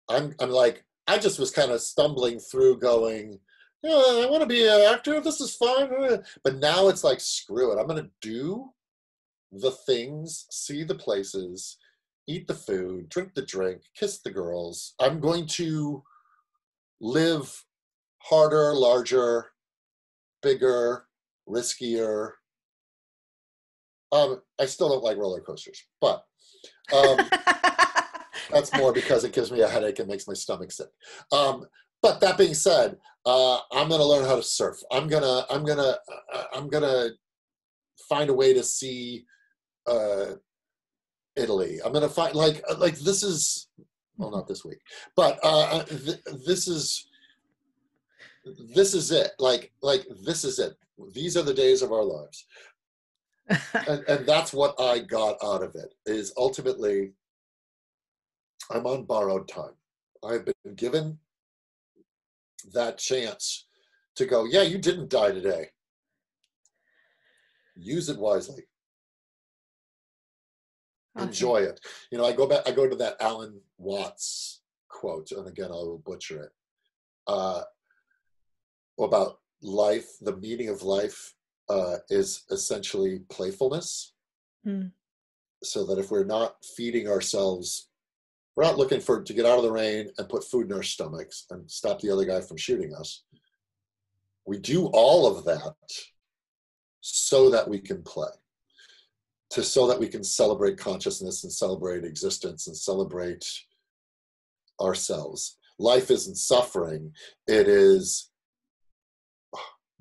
I'm like, I just was kind of stumbling through going, yeah, I want to be an actor. This is fun. But now it's like, screw it. I'm going to do the things, see the places, eat the food, drink the drink, kiss the girls. I'm going to live harder, larger, bigger, riskier. I still don't like roller coasters, but that's more because it gives me a headache and makes my stomach sick. But that being said, I'm going to learn how to surf. I'm gonna find a way to see Italy. I'm gonna find like this is, well, not this week, but this is it. Like this is it. These are the days of our lives, and that's what I got out of it. Is ultimately, I'm on borrowed time. I've been given that chance to go. Yeah, you didn't die today. Use it wisely. Awesome. Enjoy it. You know, I go to that Alan Watts quote, and again, I will butcher it, about life. The meaning of life is essentially playfulness. So that if we're not feeding ourselves, we're not looking to get out of the rain and put food in our stomachs and stop the other guy from shooting us. We do all of that so that we can play. So that we can celebrate consciousness and celebrate existence and celebrate ourselves. Life isn't suffering. It is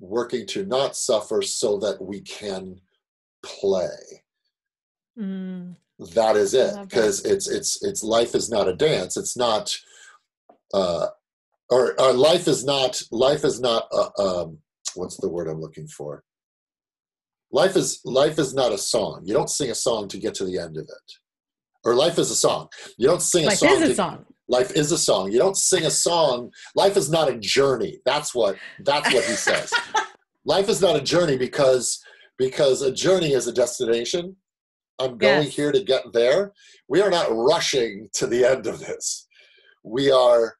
working to not suffer so that we can play. That is it. Because it's life is not a dance. It's not, or life is not, what's the word I'm looking for? Life is not a song. You don't sing a song to get to the end of it. Or life is a song. You don't sing a song. Life is a song. Life is a song. You don't sing a song. Life is not a journey. That's what he says. Life is not a journey because a journey is a destination. I'm going here to get there. We are not rushing to the end of this. We are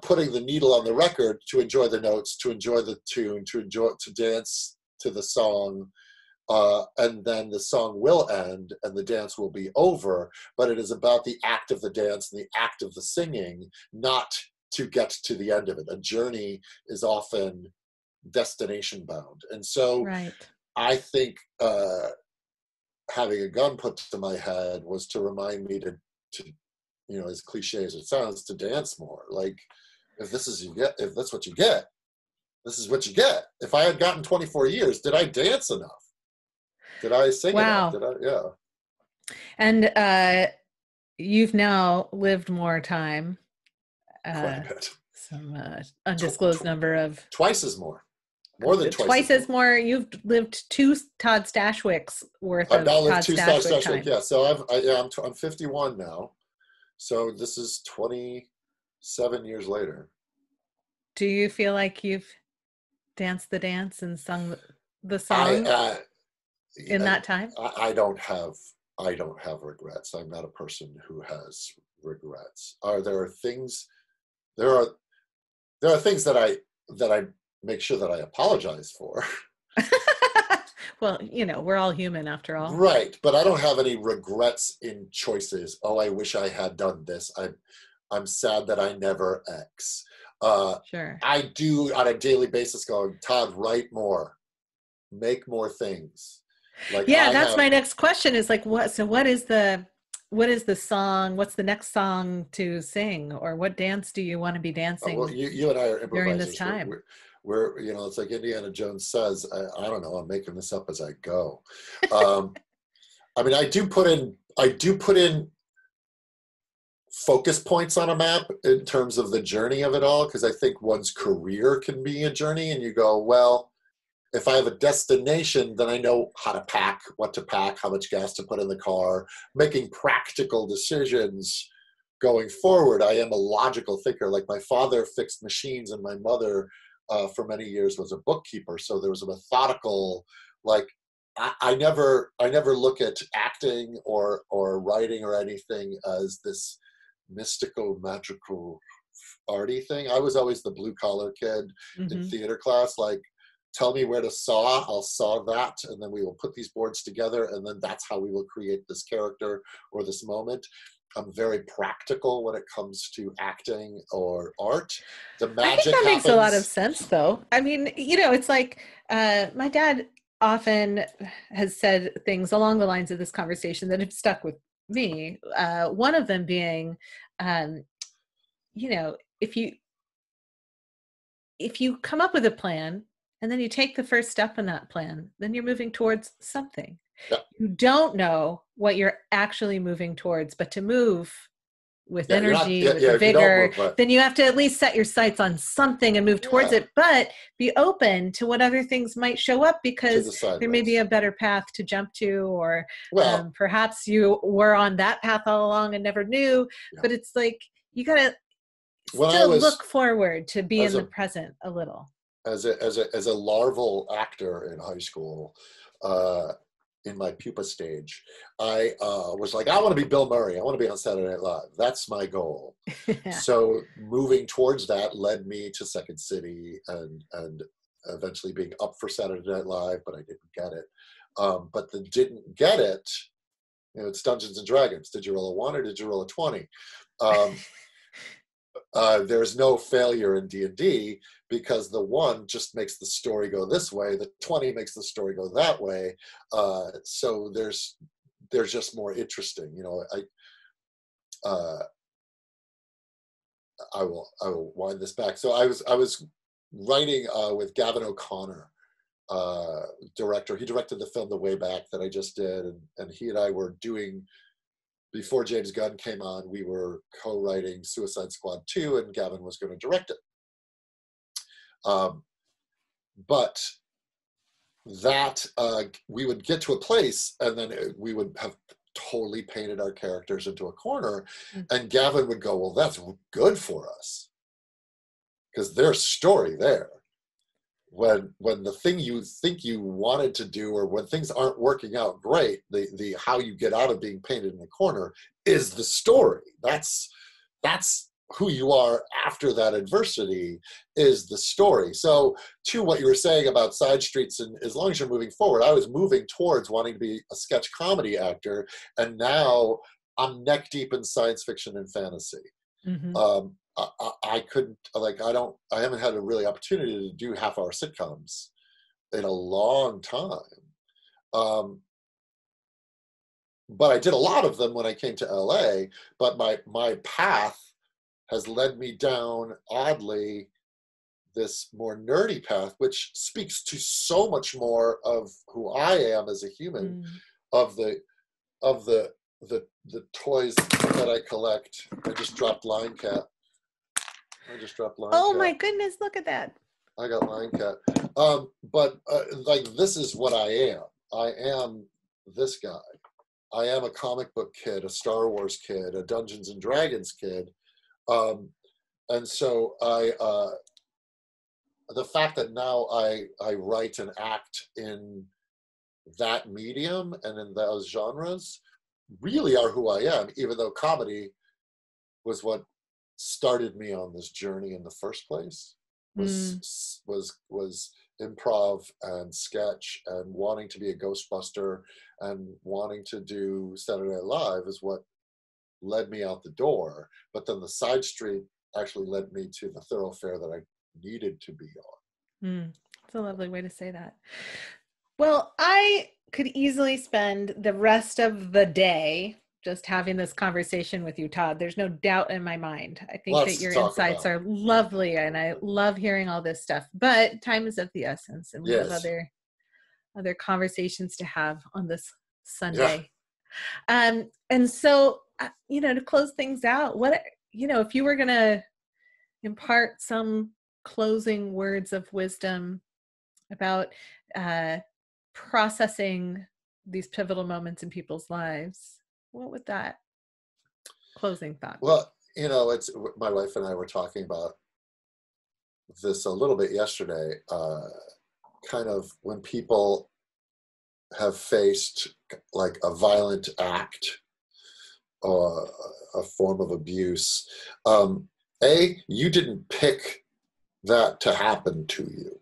putting the needle on the record to enjoy the notes, to enjoy the tune, to dance to the song, and then the song will end and the dance will be over, but it is about the act of the dance and the act of the singing, not to get to the end of it. A journey is often destination bound. And so I think having a gun put to my head was to remind me to, you know, as cliche as it sounds, to dance more. Like, if that's what you get, this is what you get. If I had gotten 24 years, did I dance enough? Did I sing enough? And you've now lived more time. Quite a bit. Some undisclosed number of... Twice as more. More than twice as more. You've lived 2 Todd Stashwicks worth I've of now lived Todd 2 Stashwick Stashwick. time. Yeah, so I'm 51 now. So this is 27 years later. Do you feel like you've danced the dance and sung the song in that time? I don't have regrets. I'm not a person who has regrets. There are things that I make sure that I apologize for. Well, you know, we're all human after all. Right, but I don't have any regrets in choices. Oh, I wish I had done this. I'm sad that I never X. Sure. I do on a daily basis go, Todd, write more, make more things. Like, that's my next question is like, what is the song? What's the next song to sing, or what dance do you want to be dancing? Well, you and I are improvisers. During this time. We're you know, it's like Indiana Jones says, I don't know, I'm making this up as I go. I mean, I do put in focus points on a map in terms of the journey of it all, because I think one's career can be a journey, and you go, well, if I have a destination, then I know how to pack, what to pack, how much gas to put in the car, making practical decisions going forward. I am a logical thinker. Like, my father fixed machines, and my mother for many years was a bookkeeper. So there was a methodical, like, I never look at acting or writing or anything as this mystical, magical, arty thing. I was always the blue collar kid in theater class. Like, tell me where to saw, I'll saw that, and then we will put these boards together, and then that's how we will create this character or this moment. I'm very practical when it comes to acting or art. The magic I think that makes a lot of sense, though. I mean, you know, it's like my dad often has said things along the lines of this conversation that have stuck with me. One of them being, you know, if you if you come up with a plan and then you take the first step in that plan, then you're moving towards something. Yeah. You don't know what you're actually moving towards, but to move with energy, with if you don't vigor, move, then you have to at least set your sights on something and move towards it, but be open to what other things might show up, because there may be a better path to jump to, or perhaps you were on that path all along and never knew, but it's like, you got to still look forward to be in the present a little. As a larval actor in high school, in my pupa stage, I was like, I want to be Bill Murray. I want to be on Saturday Night Live. That's my goal. So moving towards that led me to Second City and eventually being up for Saturday Night Live, but I didn't get it. But the didn't get it, it's Dungeons and Dragons. Did you roll a 1 or did you roll a 20? There's no failure in D&D, because the 1 just makes the story go this way, the 20 makes the story go that way. So they're just more interesting. I will wind this back. So I was writing with Gavin O'Connor, director. He directed the film The Way Back that I just did, and he and I were doing. Before James Gunn came on, we were co-writing Suicide Squad 2, and Gavin was going to direct it. But that we would get to a place, and then we would have totally painted our characters into a corner, and Gavin would go, well, that's good for us, because there's story there. When the thing you think you wanted to do, or when things aren't working out great, the how you get out of being painted in a corner is the story. That's who you are after that adversity, is the story. So to what you were saying about side streets, and as long as you're moving forward, I was moving towards wanting to be a sketch comedy actor, and now I'm neck deep in science fiction and fantasy. Mm-hmm. I couldn't, I haven't had a really opportunity to do half-hour sitcoms in a long time. But I did a lot of them when I came to LA, but my path has led me down, oddly, this more nerdy path, which speaks to so much more of who I am as a human, of the toys that I collect. I just dropped Lion Cat. Oh my goodness, look at that. I got Lion Cat. But this is what I am. I am this guy. I am a comic book kid, a Star Wars kid, a Dungeons and Dragons kid. And so the fact that now I write and act in that medium and in those genres really are who I am, even though comedy was what started me on this journey in the first place. Was improv and sketch and wanting to be a Ghostbuster and wanting to do Saturday Night Live is what led me out the door. But then the side street actually led me to the thoroughfare that I needed to be on. That's a lovely way to say that. Well, I could easily spend the rest of the day just having this conversation with you, Todd. There's no doubt in my mind. I think that your insights are lovely, and I love hearing all this stuff, but time is of the essence, and we have other conversations to have on this Sunday. And so, to close things out, what, if you were going to impart some closing words of wisdom about processing these pivotal moments in people's lives, what would that closing thought be? Well, it's my wife and I were talking about this a little bit yesterday, kind of when people have faced like a violent act or a form of abuse. You didn't pick that to happen to you.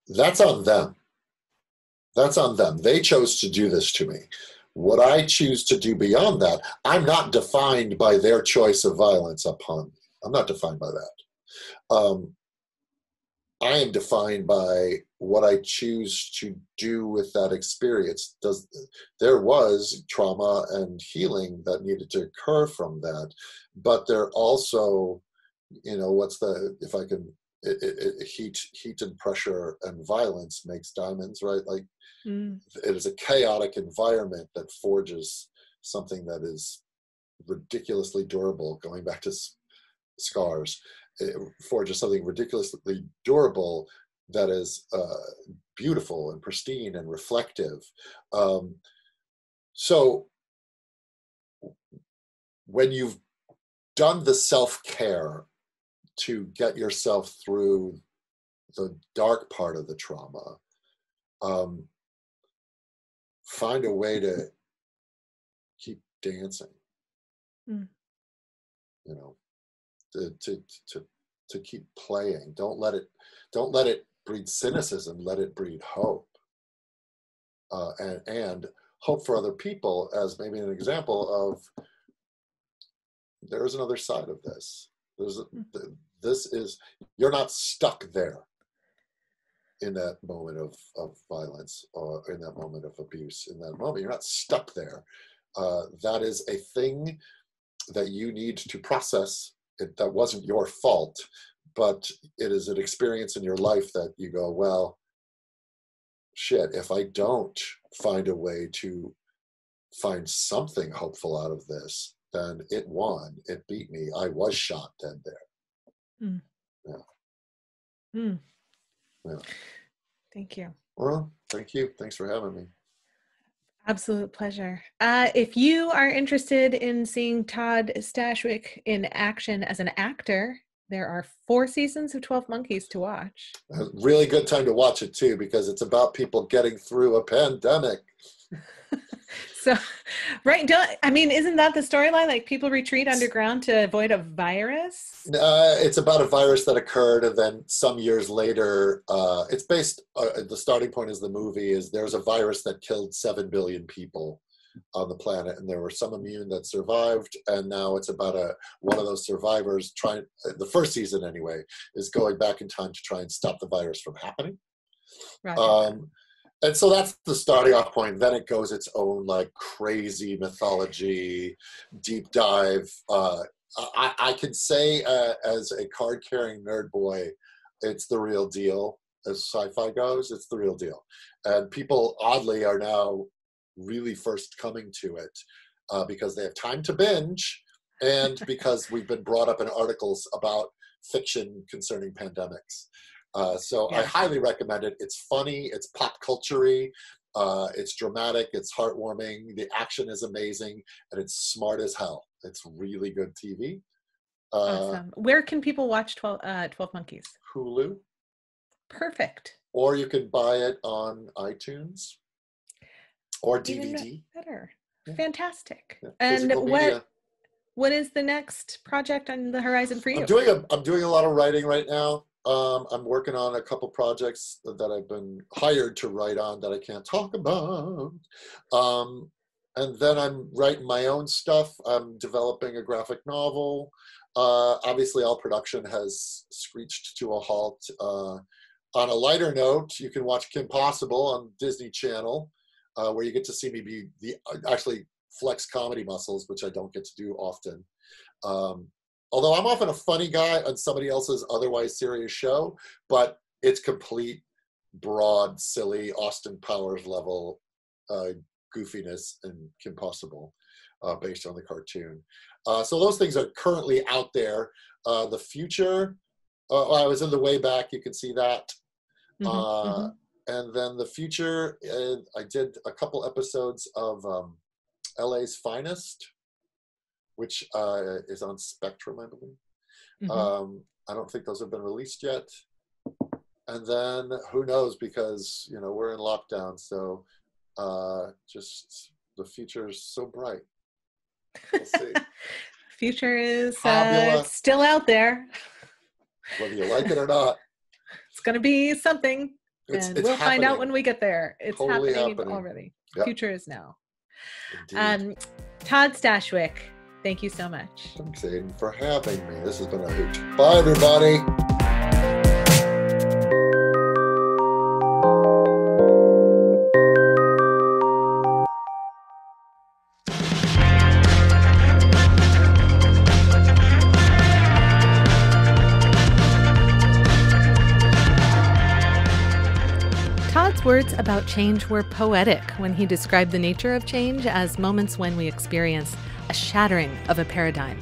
That's on them. That's on them. They chose to do this to me. What I choose to do beyond that, I'm not defined by their choice of violence upon me. I'm not defined by that. I am defined by what I choose to do with that experience. There was trauma and healing that needed to occur from that, but there also, if I can, heat and pressure and violence makes diamonds, right? Like it is a chaotic environment that forges something that is ridiculously durable. Going back to scars, it forges something ridiculously durable that is beautiful and pristine and reflective. So when you've done the self-care to get yourself through the dark part of the trauma, find a way to keep dancing, to keep playing. Don't let it breed cynicism. Let it breed hope, and hope for other people, as maybe an example of there's another side of this. You're not stuck there in that moment of violence, or in that moment of abuse. In that moment, you're not stuck there. That is a thing that you need to process. That wasn't your fault, but it is an experience in your life that you go, well, shit, if I don't find a way to find something hopeful out of this, then it won. It beat me. I was shot dead there. Yeah. Thank you. Well, thank you. Thanks for having me. Absolute pleasure. If you are interested in seeing Todd Stashwick in action as an actor, there are 4 seasons of 12 Monkeys to watch. A really good time to watch it too, because it's about people getting through a pandemic. So, right? Isn't that the storyline? Like people retreat underground to avoid a virus? It's about a virus that occurred, and then some years later, it's based. The starting point is the movie is there's a virus that killed 7 billion people on the planet, and there were some immune that survived, and now it's about one of those survivors trying. The first season, anyway, is going back in time to try and stop the virus from happening. Right. And so that's the starting off point. Then it goes its own like crazy mythology, deep dive. I can say as a card-carrying nerd boy, it's the real deal. As sci-fi goes, it's the real deal. And people, oddly, are now really first coming to it because they have time to binge and because we've been brought up in articles about fiction concerning pandemics. So I highly recommend it. It's funny, it's pop culture-y, it's dramatic, it's heartwarming, the action is amazing, and it's smart as hell. It's really good TV. Awesome. Where can people watch 12 Monkeys? Hulu. Perfect. Or you can buy it on iTunes or DVD. Even better. Yeah. Fantastic. Yeah. And what is the next project on the horizon for you? I'm doing a lot of writing right now. I'm working on a couple projects that I've been hired to write on that I can't talk about. And then I'm writing my own stuff. I'm developing a graphic novel. Obviously, all production has screeched to a halt. On a lighter note, you can watch Kim Possible on Disney Channel, where you get to see me be actually flex comedy muscles, which I don't get to do often. Although I'm often a funny guy on somebody else's otherwise serious show, but it's complete, broad, silly, Austin Powers level goofiness in Kim Possible based on the cartoon. So those things are currently out there. The future, I was in the way back, you can see that. And then the future, I did a couple episodes of LA's Finest, which is on Spectrum, I believe. I don't think those have been released yet. And then who knows, because we're in lockdown, so just the future is so bright. We'll see. Future is still out there. Whether you like it or not. It's going to be something, and we'll find out when we get there. It's totally happening already. Yep. Future is now. Todd Stashwick, thank you so much. Thanks, Aiden, for having me. This has been a hoot. Bye, everybody. Todd's words about change were poetic when he described the nature of change as moments when we experience a shattering of a paradigm.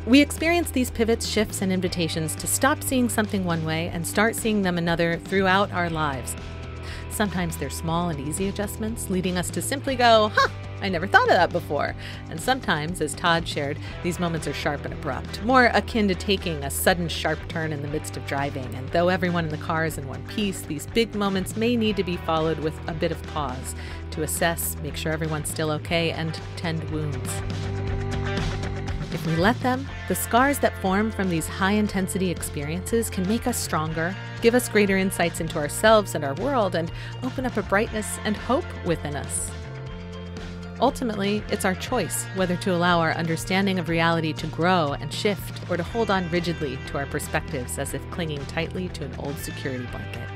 We experience these pivots, shifts, and invitations to stop seeing something one way and start seeing them another throughout our lives. Sometimes they're small and easy adjustments, leading us to simply go, I never thought of that before. And sometimes, as Todd shared, these moments are sharp and abrupt, more akin to taking a sudden sharp turn in the midst of driving. And though everyone in the car is in one piece, these big moments may need to be followed with a bit of pause to assess, make sure everyone's still okay, and tend wounds. If we let them, the scars that form from these high-intensity experiences can make us stronger, give us greater insights into ourselves and our world, and open up a brightness and hope within us. Ultimately, it's our choice whether to allow our understanding of reality to grow and shift, or to hold on rigidly to our perspectives as if clinging tightly to an old security blanket.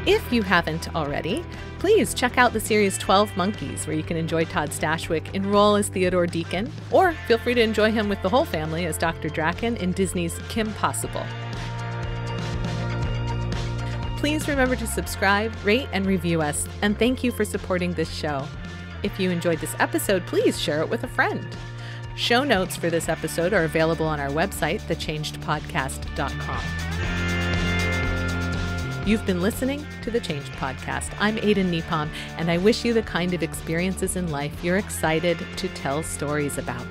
If you haven't already, please check out the series 12 Monkeys, where you can enjoy Todd Stashwick in role as Theodore Deacon, or feel free to enjoy him with the whole family as Dr. Draken in Disney's Kim Possible. Please remember to subscribe, rate, and review us, and thank you for supporting this show. If you enjoyed this episode, please share it with a friend. Show notes for this episode are available on our website, thechangedpodcast.com. You've been listening to The Changed Podcast. I'm Aiden Nepom, and I wish you the kind of experiences in life you're excited to tell stories about.